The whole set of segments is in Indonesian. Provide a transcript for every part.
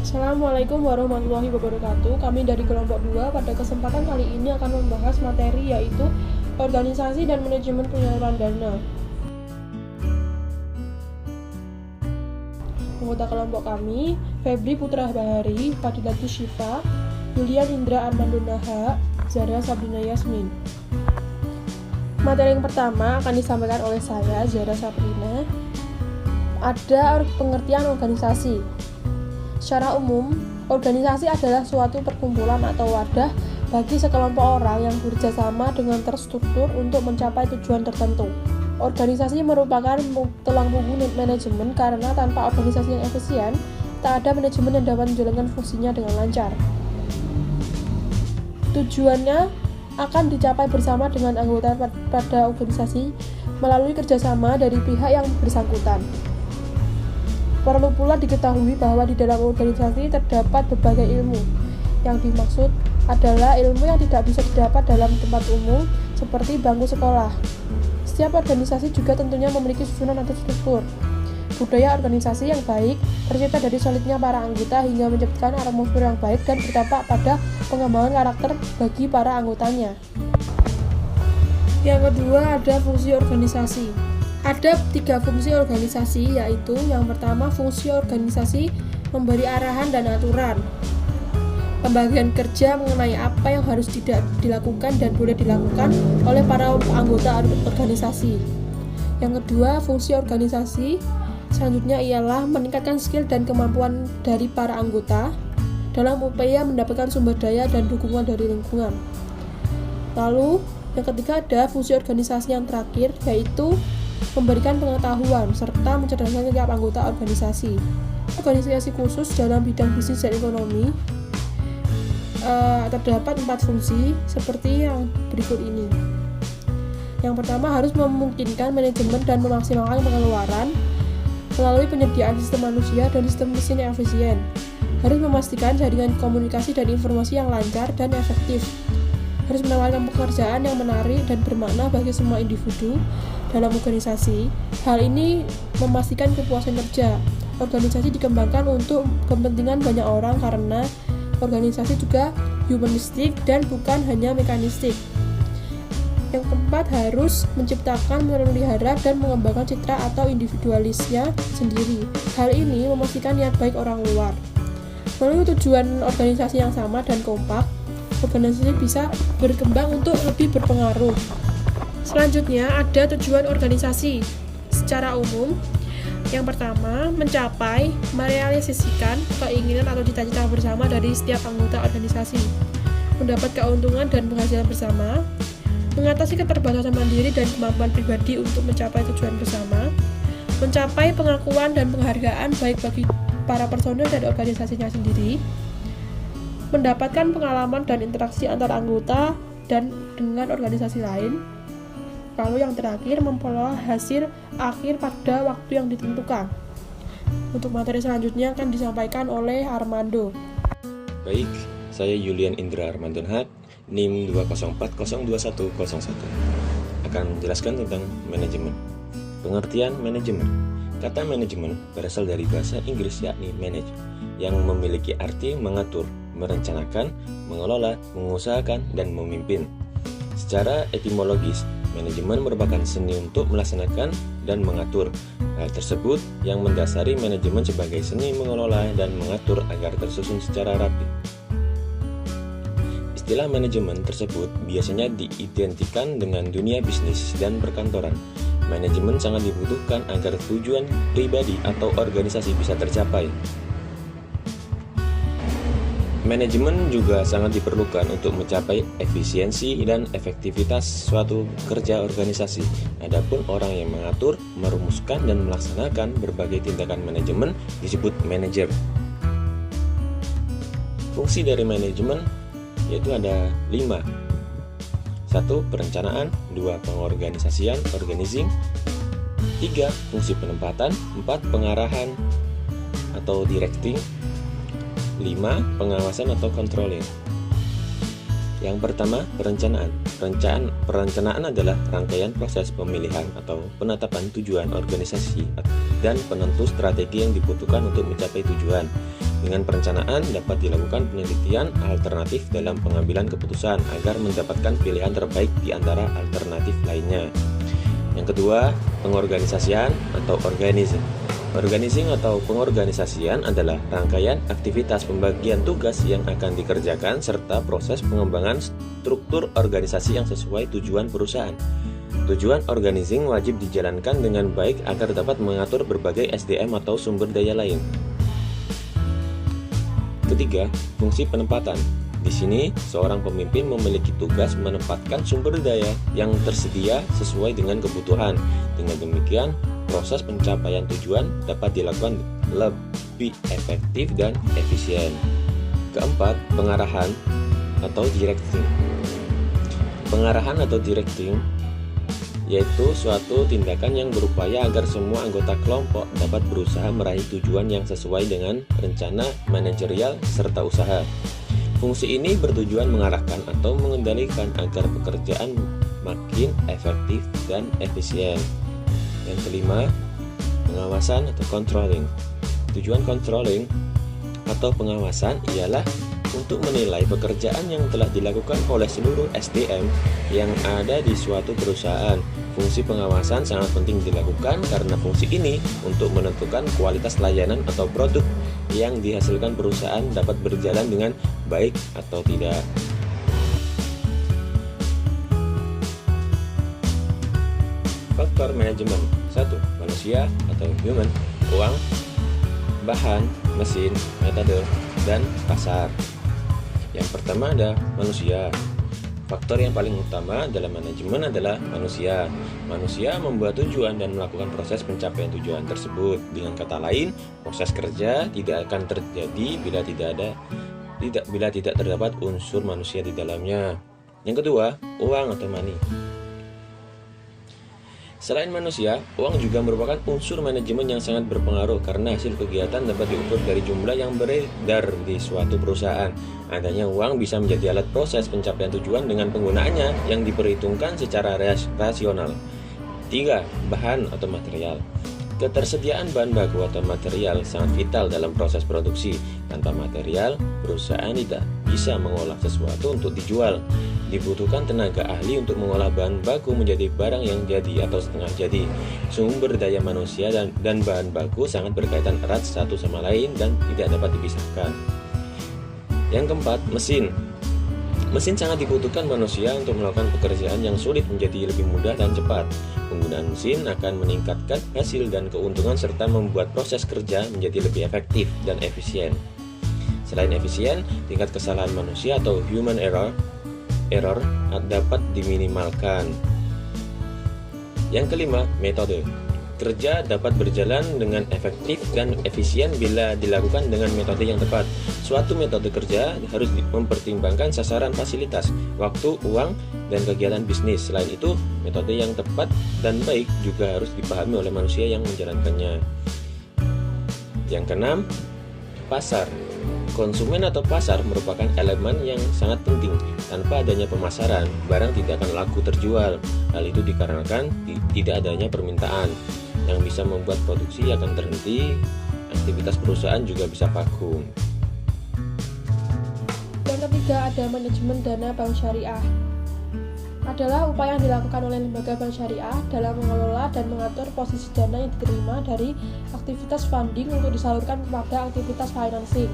Assalamualaikum warahmatullahi wabarakatuh. Kami dari kelompok 2 pada kesempatan kali ini akan membahas materi yaitu organisasi dan manajemen penyaluran dana. Anggota kelompok kami, Febri Putra Bahari, Fadilatus Syifa, Julian Indra Armando Naha, Zara Sabrina Yasmin. Materi yang pertama akan disampaikan oleh saya, Zara Sabrina. Ada pengertian organisasi. Secara umum, organisasi adalah suatu perkumpulan atau wadah bagi sekelompok orang yang bekerjasama dengan terstruktur untuk mencapai tujuan tertentu. Organisasi merupakan tulang punggung manajemen karena tanpa organisasi yang efisien, tak ada manajemen yang dapat menjalankan fungsinya dengan lancar. Tujuannya akan dicapai bersama dengan anggota pada organisasi melalui kerjasama dari pihak yang bersangkutan. Perlu pula diketahui bahwa di dalam organisasi terdapat berbagai ilmu. Yang dimaksud adalah ilmu yang tidak bisa didapat dalam tempat umum seperti bangku sekolah. Setiap organisasi juga tentunya memiliki susunan atau struktur. Budaya organisasi yang baik tercipta dari solidnya para anggota hingga menciptakan atmosfer yang baik dan berdampak pada pengembangan karakter bagi para anggotanya. Yang kedua ada fungsi organisasi. Ada 3 fungsi organisasi, yaitu yang pertama fungsi organisasi memberi arahan dan aturan, pembagian kerja mengenai apa yang harus tidak dilakukan dan boleh dilakukan oleh para anggota organisasi. Yang kedua fungsi organisasi selanjutnya ialah meningkatkan skill dan kemampuan dari para anggota dalam upaya mendapatkan sumber daya dan dukungan dari lingkungan. Lalu yang ketiga ada fungsi organisasi yang terakhir, yaitu memberikan pengetahuan serta mencerdaskan setiap anggota organisasi. Organisasi khusus dalam bidang bisnis dan ekonomi terdapat 4 fungsi seperti yang berikut ini. Yang pertama harus memungkinkan manajemen dan memaksimalkan pengeluaran melalui penyediaan sistem manusia dan sistem mesin yang efisien. Harus memastikan jaringan komunikasi dan informasi yang lancar dan efektif. Harus menawarkan pekerjaan yang menarik dan bermakna bagi semua individu dalam organisasi. Hal ini memastikan kepuasan kerja. Organisasi dikembangkan untuk kepentingan banyak orang karena organisasi juga humanistik dan bukan hanya mekanistik. Yang keempat harus menciptakan, memelihara, dan mengembangkan citra atau individualisnya sendiri. Hal ini memastikan niat baik orang luar. Melalui tujuan organisasi yang sama dan kompak, organisasi bisa berkembang untuk lebih berpengaruh. Selanjutnya ada tujuan organisasi secara umum. Yang pertama, mencapai, merealisasikan keinginan atau cita-cita bersama dari setiap anggota organisasi, mendapat keuntungan dan penghasilan bersama, mengatasi keterbatasan mandiri dan kemampuan pribadi untuk mencapai tujuan bersama, mencapai pengakuan dan penghargaan baik bagi para personel dan organisasinya sendiri, mendapatkan pengalaman dan interaksi antar anggota dan dengan organisasi lain. Lalu yang terakhir, memperoleh hasil akhir pada waktu yang ditentukan. Untuk materi selanjutnya akan disampaikan oleh Armando. Baik, saya Julian Indra Armando Naha, NIM 2040101, akan menjelaskan tentang manajemen. Pengertian manajemen. Kata manajemen berasal dari bahasa Inggris yakni manage, yang memiliki arti mengatur, merencanakan, mengelola, mengusahakan, dan memimpin. Secara etimologis, manajemen merupakan seni untuk melaksanakan dan mengatur. Hal tersebut yang mendasari manajemen sebagai seni mengelola dan mengatur agar tersusun secara rapi. Istilah manajemen tersebut biasanya diidentikan dengan dunia bisnis dan perkantoran. Manajemen sangat dibutuhkan agar tujuan pribadi atau organisasi bisa tercapai. Manajemen juga sangat diperlukan untuk mencapai efisiensi dan efektivitas suatu kerja organisasi. Adapun orang yang mengatur, merumuskan, dan melaksanakan berbagai tindakan manajemen disebut manajer. Fungsi dari manajemen yaitu ada 5. 1. Perencanaan. 2. Pengorganisasian, organizing. 3. Fungsi penempatan. 4. Pengarahan atau directing. 5. Pengawasan atau controlling. Yang pertama, perencanaan. Perencanaan adalah rangkaian proses pemilihan atau penetapan tujuan organisasi dan penentu strategi yang dibutuhkan untuk mencapai tujuan. Dengan perencanaan dapat dilakukan penelitian alternatif dalam pengambilan keputusan agar mendapatkan pilihan terbaik di antara alternatif lainnya. Yang kedua, pengorganisasian atau organizing. Organizing atau pengorganisasian adalah rangkaian aktivitas pembagian tugas yang akan dikerjakan serta proses pengembangan struktur organisasi yang sesuai tujuan perusahaan. Tujuan organizing wajib dijalankan dengan baik agar dapat mengatur berbagai SDM atau sumber daya lain. Ketiga, fungsi penempatan. Di sini, seorang pemimpin memiliki tugas menempatkan sumber daya yang tersedia sesuai dengan kebutuhan. Dengan demikian, proses pencapaian tujuan dapat dilakukan lebih efektif dan efisien. Keempat, pengarahan atau directing. Pengarahan atau directing yaitu suatu tindakan yang berupaya agar semua anggota kelompok dapat berusaha meraih tujuan yang sesuai dengan rencana manajerial serta usaha. Fungsi ini bertujuan mengarahkan atau mengendalikan agar pekerjaan makin efektif dan efisien. Yang kelima, pengawasan atau controlling. Tujuan controlling atau pengawasan ialah untuk menilai pekerjaan yang telah dilakukan oleh seluruh SDM yang ada di suatu perusahaan. Fungsi pengawasan sangat penting dilakukan karena fungsi ini untuk menentukan kualitas layanan atau produk yang dihasilkan perusahaan dapat berjalan dengan baik atau tidak. Faktor manajemen. 1. Manusia atau human, uang, bahan, mesin, metode, dan pasar. Yang pertama ada manusia. Faktor yang paling utama dalam manajemen adalah manusia. Manusia membuat tujuan dan melakukan proses pencapaian tujuan tersebut. Dengan kata lain, proses kerja tidak akan terjadi bila tidak terdapat unsur manusia di dalamnya. Yang kedua, uang atau money. Selain manusia, uang juga merupakan unsur manajemen yang sangat berpengaruh karena hasil kegiatan dapat diukur dari jumlah yang beredar di suatu perusahaan. Adanya uang bisa menjadi alat proses pencapaian tujuan dengan penggunaannya yang diperhitungkan secara rasional. 3. Bahan atau material. Ketersediaan bahan baku atau material sangat vital dalam proses produksi. Tanpa material, perusahaan tidak bisa mengolah sesuatu untuk dijual. Dibutuhkan tenaga ahli untuk mengolah bahan baku menjadi barang yang jadi atau setengah jadi. Sumber daya manusia dan bahan baku sangat berkaitan erat satu sama lain dan tidak dapat dipisahkan. Yang keempat, mesin. Mesin sangat dibutuhkan manusia untuk melakukan pekerjaan yang sulit menjadi lebih mudah dan cepat. Penggunaan mesin akan meningkatkan hasil dan keuntungan serta membuat proses kerja menjadi lebih efektif dan efisien. Selain efisien, tingkat kesalahan manusia atau human error dapat diminimalkan. Yang kelima, metode. Kerja dapat berjalan dengan efektif dan efisien bila dilakukan dengan metode yang tepat. Suatu metode kerja harus mempertimbangkan sasaran fasilitas, waktu, uang, dan kegiatan bisnis. Selain itu, metode yang tepat dan baik juga harus dipahami oleh manusia yang menjalankannya. Yang keenam, pasar. Konsumen atau pasar merupakan elemen yang sangat penting. Tanpa adanya pemasaran, barang tidak akan laku terjual. Hal itu dikarenakan tidak adanya permintaan, yang bisa membuat produksi akan terhenti, aktivitas perusahaan juga bisa vakum. Yang ketiga ada manajemen dana bank syariah. Adalah upaya yang dilakukan oleh lembaga bank syariah dalam mengelola dan mengatur posisi dana yang diterima dari aktivitas funding untuk disalurkan kepada aktivitas financing,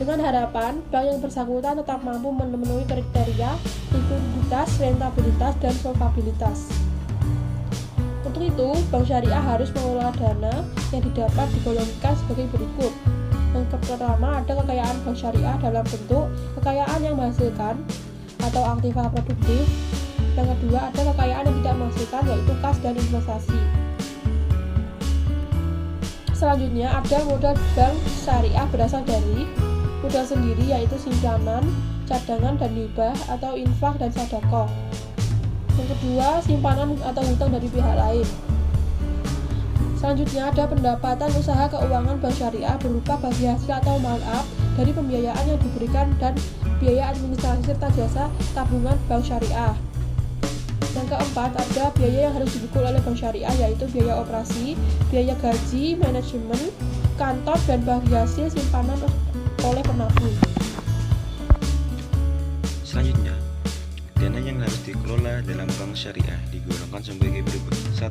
dengan harapan bank yang bersangkutan tetap mampu memenuhi kriteria likuiditas, rentabilitas, dan solvabilitas. Untuk itu, bank syariah harus mengelola dana yang didapat digolongkan sebagai berikut. Yang pertama ada kekayaan bank syariah dalam bentuk kekayaan yang menghasilkan atau aktiva produktif. Yang kedua ada kekayaan yang tidak menghasilkan, yaitu kas dan investasi. Selanjutnya ada modal bank syariah berasal dari modal sendiri, yaitu simpanan, cadangan dan hibah atau infak dan sedekah. Yang kedua, simpanan atau hutang dari pihak lain. Selanjutnya ada pendapatan usaha keuangan bank syariah berupa bagi hasil atau markup dari pembiayaan yang diberikan dan biaya administrasi serta jasa tabungan bank syariah. Yang keempat ada biaya yang harus dipikul oleh bank syariah, yaitu biaya operasi, biaya gaji, manajemen, kantor dan bagi hasil simpanan oleh penabung. Selanjutnya, dana yang harus dikelola dalam bank syariah digolongkan sebagai berikut. 1.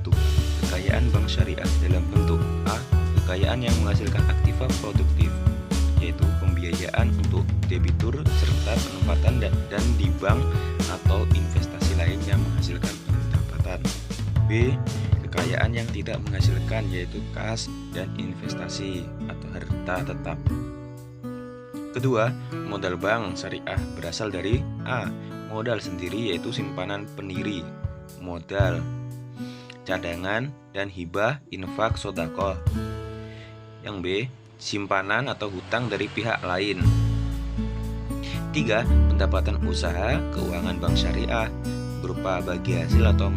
Kekayaan bank syariah dalam bentuk A. Kekayaan yang menghasilkan aktiva produktif, yaitu pembiayaan untuk debitur serta penempatan dan di bank atau investasi lain yang menghasilkan pendapatan. B. Kekayaan yang tidak menghasilkan, yaitu kas dan investasi atau harta tetap. Kedua, modal bank syariah berasal dari A. Modal sendiri, yaitu simpanan pendiri, modal, cadangan, dan hibah, infak, sedekah. Yang B. Simpanan atau hutang dari pihak lain. 3. Pendapatan usaha keuangan bank syariah berupa bagi hasil atau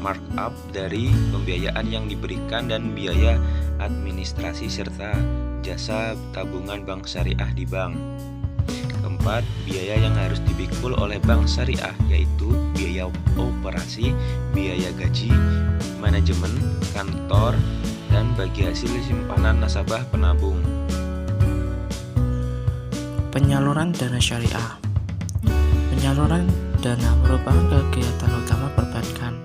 markup dari pembiayaan yang diberikan dan biaya administrasi serta jasa tabungan bank syariah di bank. Keempat, biaya yang harus dipikul oleh bank syariah, yaitu biaya operasi, biaya gaji, manajemen, kantor, dan bagi hasil simpanan nasabah penabung. Penyaluran dana syariah. Penyaluran dana merupakan kegiatan utama perbankan,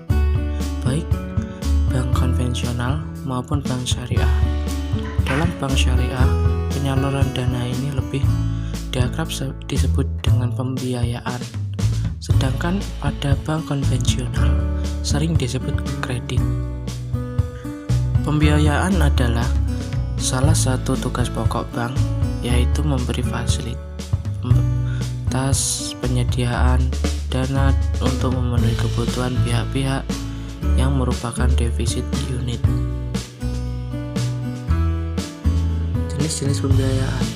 baik bank konvensional maupun bank syariah. Dalam bank syariah, penyaluran dana ini lebih diakrab disebut dengan pembiayaan, sedangkan pada bank konvensional sering disebut kredit. Pembiayaan adalah salah satu tugas pokok bank, yaitu memberi fasilitas penyediaan dana untuk memenuhi kebutuhan pihak-pihak yang merupakan defisit unit. Jenis-jenis pembiayaan.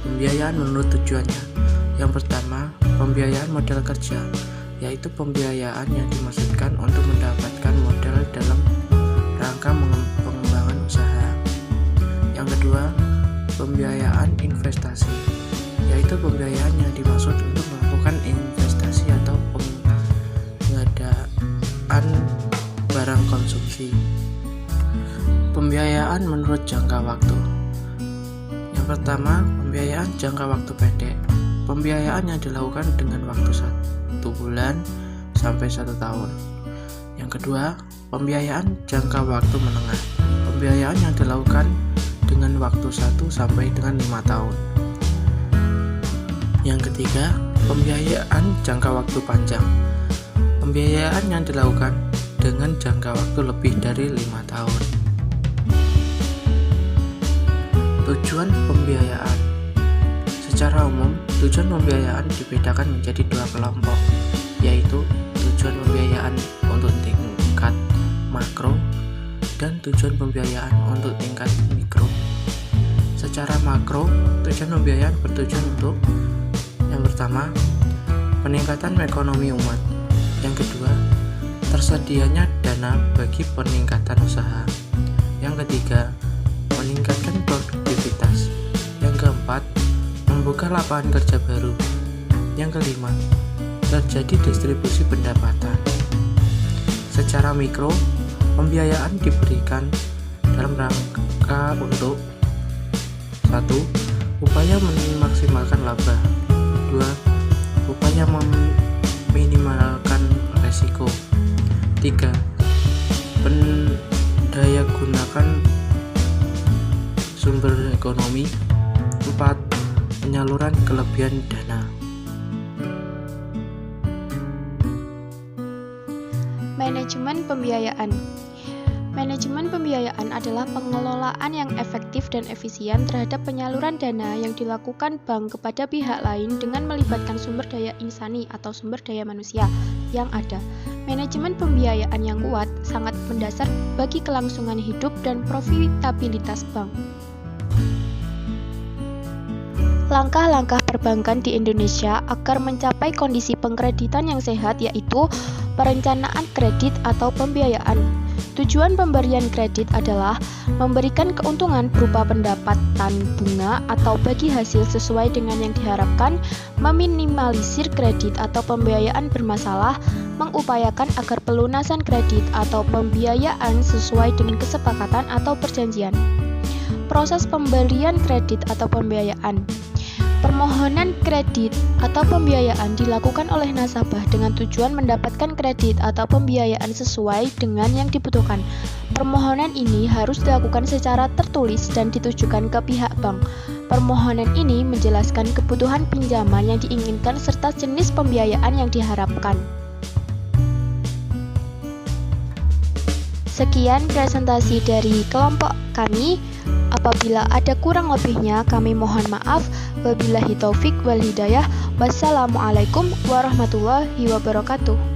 Pembiayaan menurut tujuannya. Yang pertama, pembiayaan modal kerja, yaitu pembiayaan yang dimaksudkan untuk mendapatkan modal dalam rangka pengembangan usaha. Yang kedua, pembiayaan investasi, yaitu pembiayaan yang dimaksud untuk melakukan investasi atau pengadaan barang konsumsi. Pembiayaan menurut jangka waktu. Yang pertama, pembiayaan jangka waktu pendek. Pembiayaan yang dilakukan dengan waktu 1 bulan sampai 1 tahun. Yang kedua, pembiayaan jangka waktu menengah. Pembiayaan yang dilakukan dengan waktu 1 sampai dengan 5 tahun. Yang ketiga, pembiayaan jangka waktu panjang. Pembiayaan yang dilakukan dengan jangka waktu lebih dari 5 tahun. Tujuan pembiayaan. Secara umum, tujuan pembiayaan dibedakan menjadi 2 kelompok, yaitu tujuan pembiayaan untuk tingkat makro dan tujuan pembiayaan untuk tingkat mikro. Secara makro, tujuan pembiayaan bertujuan untuk yang pertama, peningkatan ekonomi umat. Yang kedua, tersedianya dana bagi peningkatan usaha. Yang ketiga, meningkatkan produktivitas. Yang keempat, membuka lapangan kerja baru. Yang kelima, terjadi distribusi pendapatan. Secara mikro, pembiayaan diberikan dalam rangka untuk 1. Upaya memaksimalkan laba. 2. Upaya meminimalkan resiko. 3. Pendaya gunakan sumber ekonomi. 4. Penyaluran kelebihan dana. Manajemen pembiayaan. Manajemen pembiayaan adalah pengelolaan yang efektif dan efisien terhadap penyaluran dana yang dilakukan bank kepada pihak lain dengan melibatkan sumber daya insani atau sumber daya manusia yang ada. Manajemen pembiayaan yang kuat sangat mendasar bagi kelangsungan hidup dan profitabilitas bank. Langkah-langkah perbankan di Indonesia agar mencapai kondisi pengkreditan yang sehat yaitu perencanaan kredit atau pembiayaan. Tujuan pemberian kredit adalah memberikan keuntungan berupa pendapatan bunga atau bagi hasil sesuai dengan yang diharapkan, meminimalisir kredit atau pembiayaan bermasalah, mengupayakan agar pelunasan kredit atau pembiayaan sesuai dengan kesepakatan atau perjanjian. proses pemberian kredit atau pembiayaan. Permohonan kredit atau pembiayaan dilakukan oleh nasabah dengan tujuan mendapatkan kredit atau pembiayaan sesuai dengan yang dibutuhkan. Permohonan ini harus dilakukan secara tertulis dan ditujukan ke pihak bank. Permohonan ini menjelaskan kebutuhan pinjaman yang diinginkan serta jenis pembiayaan yang diharapkan. Sekian presentasi dari kelompok kami. Apabila ada kurang lebihnya, kami mohon maaf. Wabillahi taufik wal hidayah. Wassalamualaikum warahmatullahi wabarakatuh.